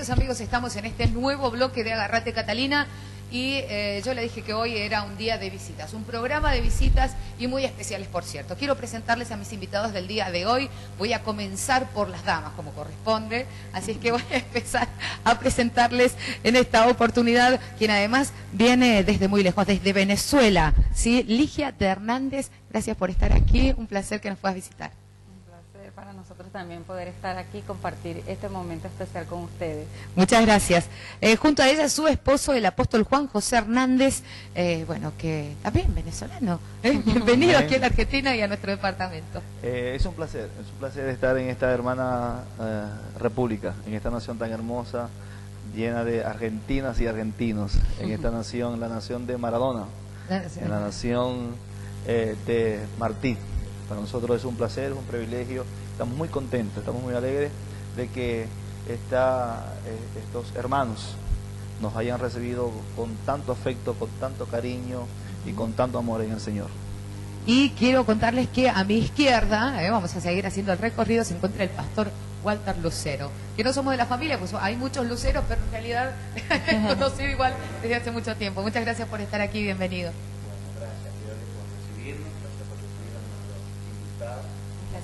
queridos amigos, estamos en este nuevo bloque de Agarrate Catalina y yo le dije que hoy era un día de visitas, un programa de visitas y muy especiales, por cierto. Quiero presentarles a mis invitados del día de hoy. Voy a comenzar por las damas, como corresponde, así es que voy a empezar a presentarles en esta oportunidad, quien además viene desde muy lejos, desde Venezuela, ¿sí? Ligia de Hernández, gracias por estar aquí, un placer que nos puedas visitar. Para nosotros también poder estar aquí y compartir este momento especial con ustedes. Muchas gracias. Junto a ella su esposo, el apóstol Juan José Hernández, bueno, que también venezolano. Bienvenido aquí a la Argentina y a nuestro departamento. Es un placer estar en esta hermana república, en esta nación tan hermosa, llena de argentinas y argentinos, en esta nación, la nación de Maradona, en la nación de Martí. Para nosotros es un placer, es un privilegio, estamos muy contentos, estamos muy alegres de que estos hermanos nos hayan recibido con tanto afecto, con tanto cariño y con tanto amor en el Señor. Y quiero contarles que a mi izquierda, vamos a seguir haciendo el recorrido, se encuentra el pastor Walter Lucero, que no somos de la familia, pues hay muchos luceros, pero en realidad conocido igual desde hace mucho tiempo. Muchas gracias por estar aquí, bienvenido.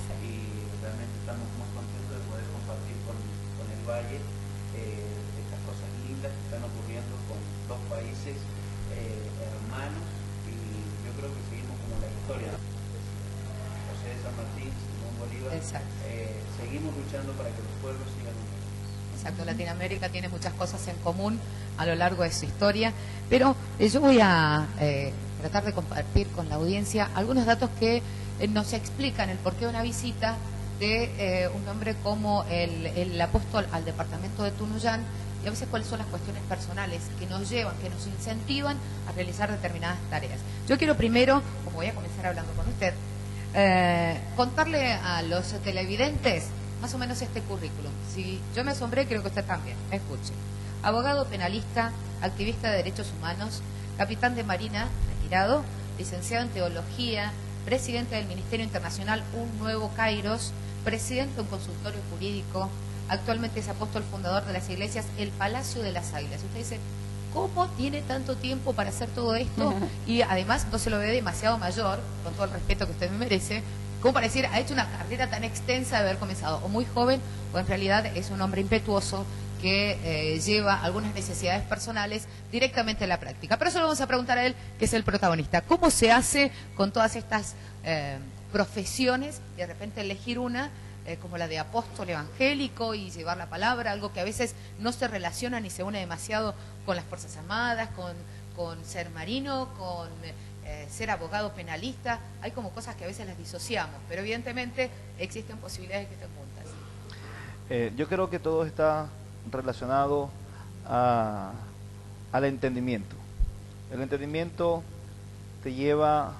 Y realmente estamos muy contentos de poder compartir con el Valle estas cosas lindas que están ocurriendo con dos países hermanos, y yo creo que seguimos como la historia, José de San Martín, Simón Bolívar. Seguimos luchando para que los pueblos sigan unidos. Exacto, Latinoamérica tiene muchas cosas en común a lo largo de su historia, pero yo voy a tratar de compartir con la audiencia algunos datos que nos explican el porqué de una visita de un hombre como el apóstol al departamento de Tunuyán, y a veces cuáles son las cuestiones personales que nos llevan, que nos incentivan a realizar determinadas tareas. Yo quiero primero, como voy a comenzar hablando con usted, contarle a los televidentes más o menos este currículum. Si yo me asombré, creo que usted también. Escuche. Abogado penalista, activista de derechos humanos, capitán de marina, retirado, licenciado en teología, presidente del Ministerio Internacional Un Nuevo Kairos, presidente de un consultorio jurídico, actualmente es apóstol fundador de las iglesias El Palacio de las Águilas. Usted dice, ¿cómo tiene tanto tiempo para hacer todo esto? Y además no se lo ve demasiado mayor, con todo el respeto que usted me merece, como para decir, ha hecho una carrera tan extensa de haber comenzado o muy joven, o en realidad es un hombre impetuoso que lleva algunas necesidades personales directamente a la práctica. Pero eso lo vamos a preguntar a él, que es el protagonista. ¿Cómo se hace con todas estas profesiones, de repente elegir una como la de apóstol evangélico y llevar la palabra, algo que a veces no se relaciona ni se une demasiado con las Fuerzas Armadas, con ser marino, con ser abogado penalista? Hay como cosas que a veces las disociamos, pero evidentemente existen posibilidades de que estén juntas. Yo creo que todo está relacionado al entendimiento. El entendimiento te lleva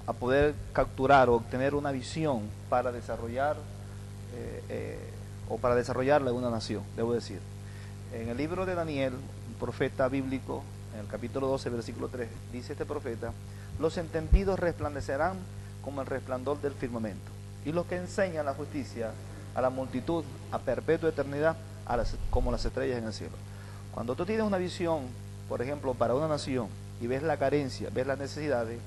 a poder capturar o obtener una visión para desarrollar o para desarrollarla en una nación, debo decir. En el libro de Daniel, un profeta bíblico, en el capítulo 12, versículo 3, dice este profeta: los entendidos resplandecerán como el resplandor del firmamento, y los que enseñan la justicia a la multitud a perpetua eternidad como las estrellas en el cielo. Cuando tú tienes una visión, por ejemplo, para una nación, y ves la carencia, ves las necesidades,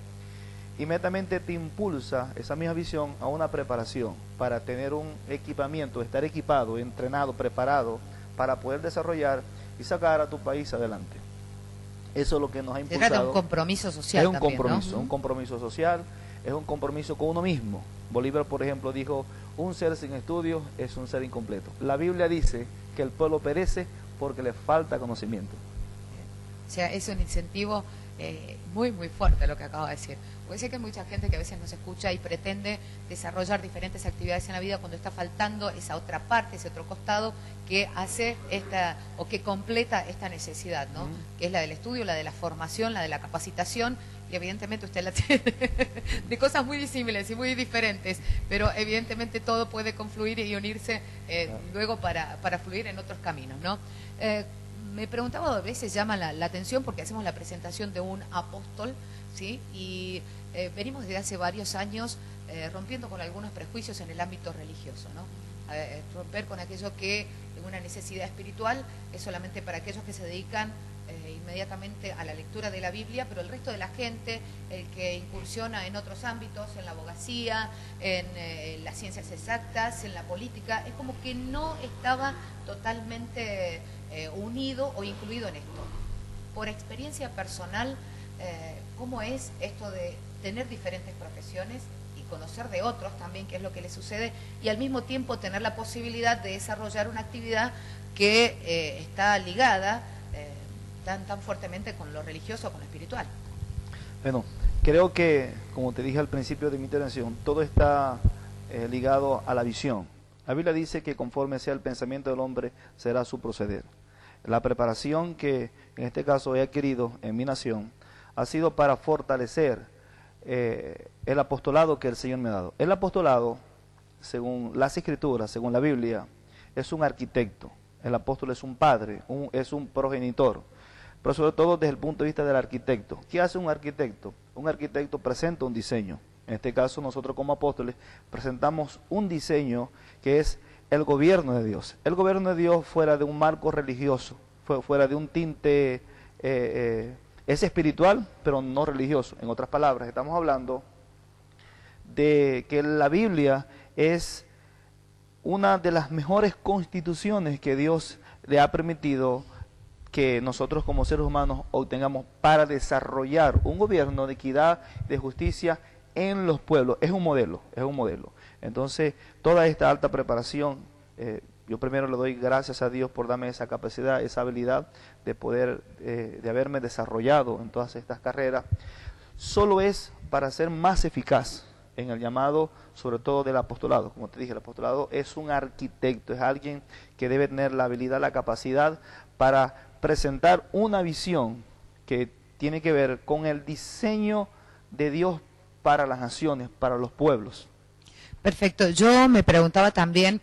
inmediatamente te impulsa esa misma visión a una preparación para tener un equipamiento, estar equipado, entrenado, preparado para poder desarrollar y sacar a tu país adelante. Eso es lo que nos ha impulsado. Se trata de un compromiso social. Es un también, compromiso, ¿no? un compromiso social, es un compromiso con uno mismo. Bolívar, por ejemplo, dijo: un ser sin estudios es un ser incompleto. La Biblia dice que el pueblo perece porque le falta conocimiento. O sea, es un incentivo muy, muy fuerte lo que acabo de decir. Puede ser que hay mucha gente que a veces nos escucha y pretende desarrollar diferentes actividades en la vida cuando está faltando esa otra parte, ese otro costado que hace esta, o que completa esta necesidad, ¿no? Que es la del estudio, la de la formación, la de la capacitación, y evidentemente usted la tiene de cosas muy disímiles y muy diferentes, pero evidentemente todo puede confluir y unirse luego para fluir en otros caminos, ¿no? Me preguntaba, a veces llama la atención porque hacemos la presentación de un apóstol, ¿sí? Y venimos desde hace varios años rompiendo con algunos prejuicios en el ámbito religioso, ¿no? Romper con aquello que una necesidad espiritual es solamente para aquellos que se dedican inmediatamente a la lectura de la Biblia, pero el resto de la gente, el que incursiona en otros ámbitos, en la abogacía, en las ciencias exactas, en la política, es como que no estaba totalmente unido o incluido en esto. Por experiencia personal, ¿cómo es esto de tener diferentes profesiones y conocer de otros también qué es lo que les sucede, y al mismo tiempo tener la posibilidad de desarrollar una actividad que está ligada tan fuertemente con lo religioso, con lo espiritual? Bueno, creo que, como te dije al principio de mi intervención, todo está ligado a la visión. La Biblia dice que conforme sea el pensamiento del hombre, será su proceder. La preparación que en este caso he adquirido en mi nación ha sido para fortalecer el apostolado que el Señor me ha dado. El apostolado, según las Escrituras, según la Biblia, es un arquitecto. El apóstol es un padre, es un progenitor. Pero sobre todo desde el punto de vista del arquitecto. ¿Qué hace un arquitecto? Un arquitecto presenta un diseño. En este caso nosotros como apóstoles presentamos un diseño que es el gobierno de Dios. El gobierno de Dios fuera de un marco religioso, fuera de un tinte, es espiritual pero no religioso. En otras palabras, estamos hablando de que la Biblia es una de las mejores constituciones que Dios le ha permitido que nosotros como seres humanos obtengamos para desarrollar un gobierno de equidad, de justicia en los pueblos. Es un modelo, es un modelo. Entonces, toda esta alta preparación, yo primero le doy gracias a Dios por darme esa capacidad, esa habilidad de poder, de haberme desarrollado en todas estas carreras, solo es para ser más eficaz en el llamado, sobre todo del apostolado. Como te dije, el apostolado es un arquitecto, es alguien que debe tener la habilidad, la capacidad para presentar una visión que tiene que ver con el diseño de Dios para las naciones, para los pueblos. Perfecto. Yo me preguntaba también,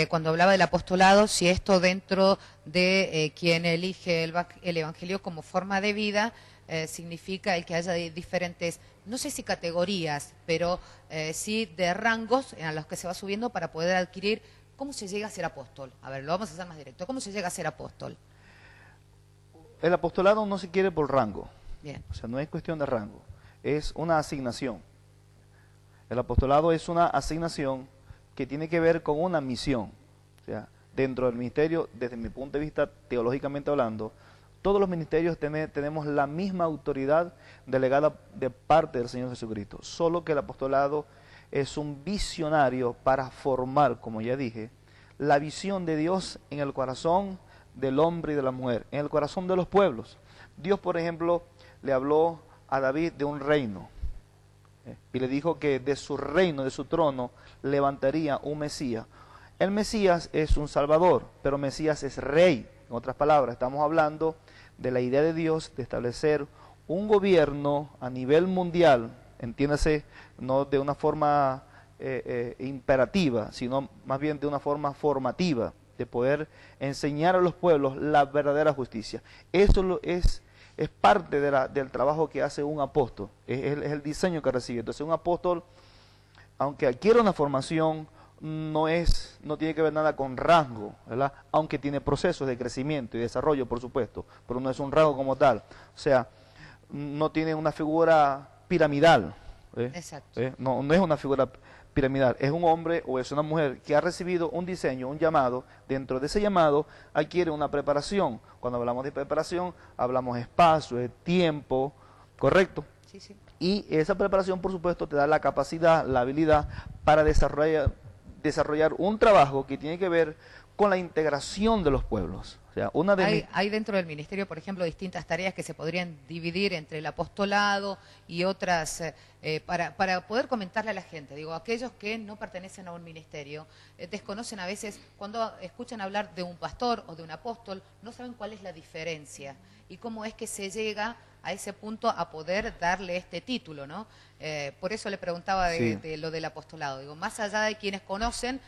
cuando hablaba del apostolado, si esto dentro de quien elige el Evangelio como forma de vida, significa el que haya diferentes, no sé si categorías, pero sí de rangos a los que se va subiendo para poder adquirir. ¿Cómo se llega a ser apóstol? A ver, lo vamos a hacer más directo. ¿Cómo se llega a ser apóstol? El apostolado no se quiere por rango. Bien. O sea, no es cuestión de rango, es una asignación. El apostolado es una asignación que tiene que ver con una misión. O sea, dentro del ministerio, desde mi punto de vista teológicamente hablando, todos los ministerios tenemos la misma autoridad delegada de parte del Señor Jesucristo. Solo que el apostolado es un visionario para formar, como ya dije, la visión de Dios en el corazón del hombre y de la mujer, en el corazón de los pueblos. Dios, por ejemplo, le habló a David de un reino, y le dijo que de su reino, de su trono, levantaría un Mesías. El Mesías es un Salvador, pero Mesías es rey. En otras palabras, estamos hablando de la idea de Dios de establecer un gobierno a nivel mundial, entiéndase, no de una forma imperativa, sino más bien de una forma formativa, de poder enseñar a los pueblos la verdadera justicia. Eso es parte del trabajo que hace un apóstol, es el diseño que recibe. Entonces un apóstol, aunque adquiere una formación, no tiene que ver nada con rango, ¿verdad? Aunque tiene procesos de crecimiento y desarrollo, por supuesto, pero no es un rango como tal. O sea, no tiene una figura piramidal. Exacto. No es una figura piramidal, es un hombre o es una mujer que ha recibido un diseño, un llamado. Dentro de ese llamado adquiere una preparación. Cuando hablamos de preparación, hablamos de espacio, de tiempo, ¿correcto? Sí, sí. Y esa preparación, por supuesto, te da la capacidad, la habilidad para desarrollar un trabajo que tiene que ver con la integración de los pueblos. O sea, hay dentro del ministerio, por ejemplo, distintas tareas que se podrían dividir entre el apostolado y otras, para poder comentarle a la gente. Digo, aquellos que no pertenecen a un ministerio, desconocen a veces, cuando escuchan hablar de un pastor o de un apóstol, no saben cuál es la diferencia y cómo es que se llega a ese punto a poder darle este título, ¿no? Por eso le preguntaba de lo del apostolado. Digo, más allá de quienes conocen,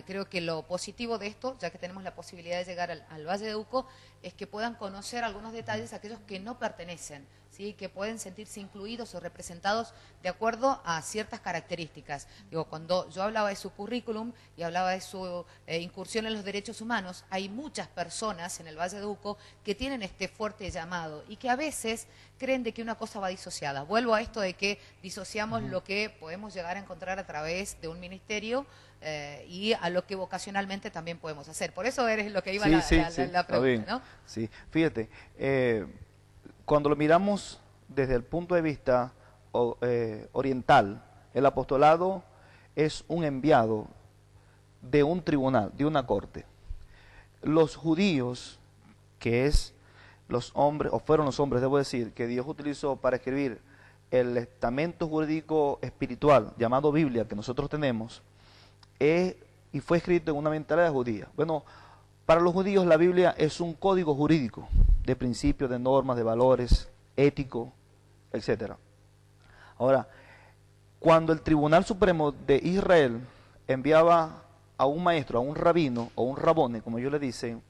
creo que lo positivo de esto, ya que tenemos la posibilidad de llegar al Valle de Uco, es que puedan conocer algunos detalles aquellos que no pertenecen, ¿sí? Que pueden sentirse incluidos o representados de acuerdo a ciertas características. Digo, cuando yo hablaba de su currículum y hablaba de su incursión en los derechos humanos, hay muchas personas en el Valle de Uco que tienen este fuerte llamado y que a veces creen de que una cosa va disociada. Vuelvo a esto de que disociamos lo que podemos llegar a encontrar a través de un ministerio y a lo que vocacionalmente también podemos hacer. Por eso eres lo que iba la pregunta, ¿no? Sí, fíjate, cuando lo miramos desde el punto de vista oriental, el apostolado es un enviado de un tribunal, de una corte. Los judíos, que es los hombres, o fueron los hombres, debo decir, que Dios utilizó para escribir el estamento jurídico espiritual llamado Biblia que nosotros tenemos, y fue escrito en una mentalidad judía. Bueno, para los judíos la Biblia es un código jurídico de principios, de normas, de valores, ético, etcétera. Ahora, cuando el Tribunal Supremo de Israel enviaba a un maestro, a un rabino o un rabone, como ellos le dicen,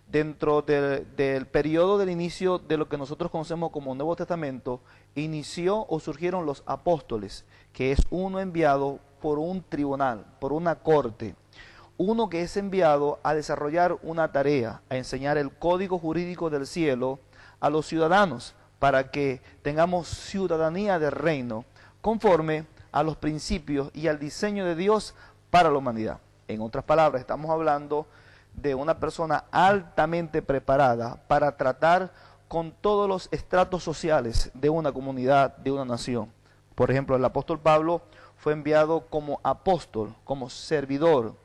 dentro del periodo del inicio de lo que nosotros conocemos como Nuevo Testamento, inició o surgieron los apóstoles, que es uno enviado por un tribunal, por una corte, uno que es enviado a desarrollar una tarea, a enseñar el código jurídico del cielo a los ciudadanos, para que tengamos ciudadanía del reino, conforme a los principios y al diseño de Dios para la humanidad. En otras palabras, estamos hablando de una persona altamente preparada para tratar con todos los estratos sociales de una comunidad, de una nación. Por ejemplo, el apóstol Pablo fue enviado como apóstol, como servidor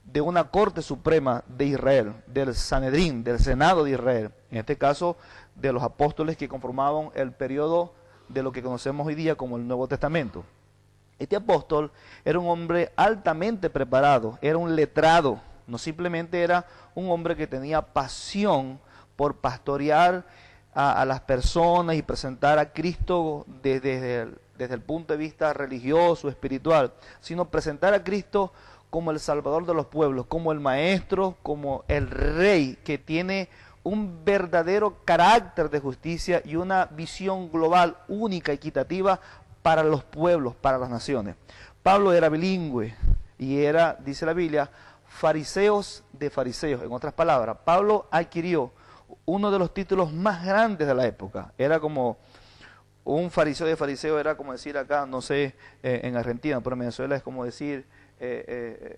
de una corte suprema de Israel, del Sanedrín, del Senado de Israel, en este caso de los apóstoles que conformaban el periodo de lo que conocemos hoy día como el Nuevo Testamento. Este apóstol era un hombre altamente preparado, era un letrado, no simplemente era un hombre que tenía pasión por pastorear a las personas y presentar a Cristo desde el punto de vista religioso, espiritual, sino presentar a Cristo como el Salvador de los pueblos, como el Maestro, como el Rey, que tiene un verdadero carácter de justicia y una visión global, única, equitativa para los pueblos, para las naciones. Pablo era bilingüe y era, dice la Biblia, fariseos de fariseos. En otras palabras, Pablo adquirió uno de los títulos más grandes de la época. Era como un fariseo de fariseo, era como decir acá, no sé, en Argentina, pero en Venezuela es como decir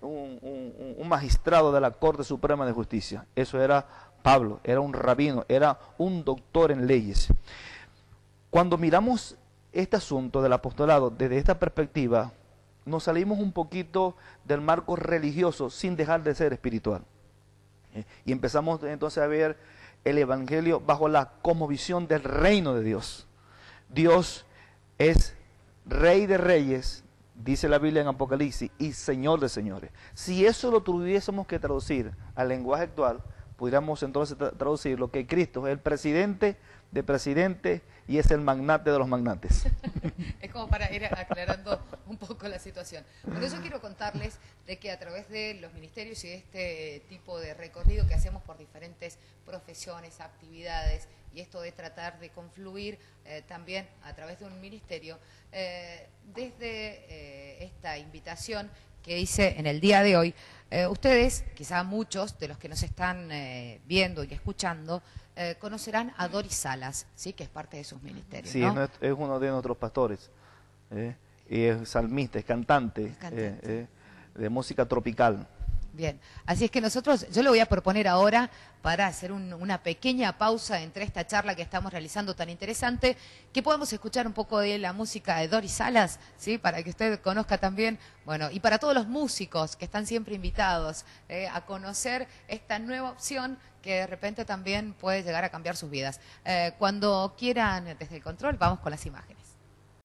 un magistrado de la Corte Suprema de Justicia. Eso era Pablo, era un rabino, era un doctor en leyes. Cuando miramos este asunto del apostolado desde esta perspectiva, nos salimos un poquito del marco religioso sin dejar de ser espiritual. Y empezamos entonces a ver el Evangelio bajo la cosmovisión del reino de Dios. Dios es Rey de reyes, dice la Biblia en Apocalipsis, y Señor de señores. Si eso lo tuviésemos que traducir al lenguaje actual, pudiéramos entonces traducir lo que Cristo es el presidente de presidentes y es el magnate de los magnates. Es como para ir aclarando un poco la situación. Por eso quiero contarles de que a través de los ministerios y de este tipo de recorrido que hacemos por diferentes profesiones, actividades, y esto de tratar de confluir también a través de un ministerio, desde esta invitación que hice en el día de hoy, ustedes, quizá muchos de los que nos están viendo y escuchando, conocerán a Doris Salas, ¿sí? Que es parte de sus ministerios. Sí, ¿no? Es uno de nuestros pastores, y es salmista, es cantante, de música tropical. Bien, así es que yo le voy a proponer ahora, para hacer una pequeña pausa entre esta charla que estamos realizando tan interesante, que podamos escuchar un poco de la música de Doris Salas, ¿sí? Para que usted conozca también, bueno, y para todos los músicos que están siempre invitados a conocer esta nueva opción que de repente también puede llegar a cambiar sus vidas. Cuando quieran, desde el control, vamos con las imágenes.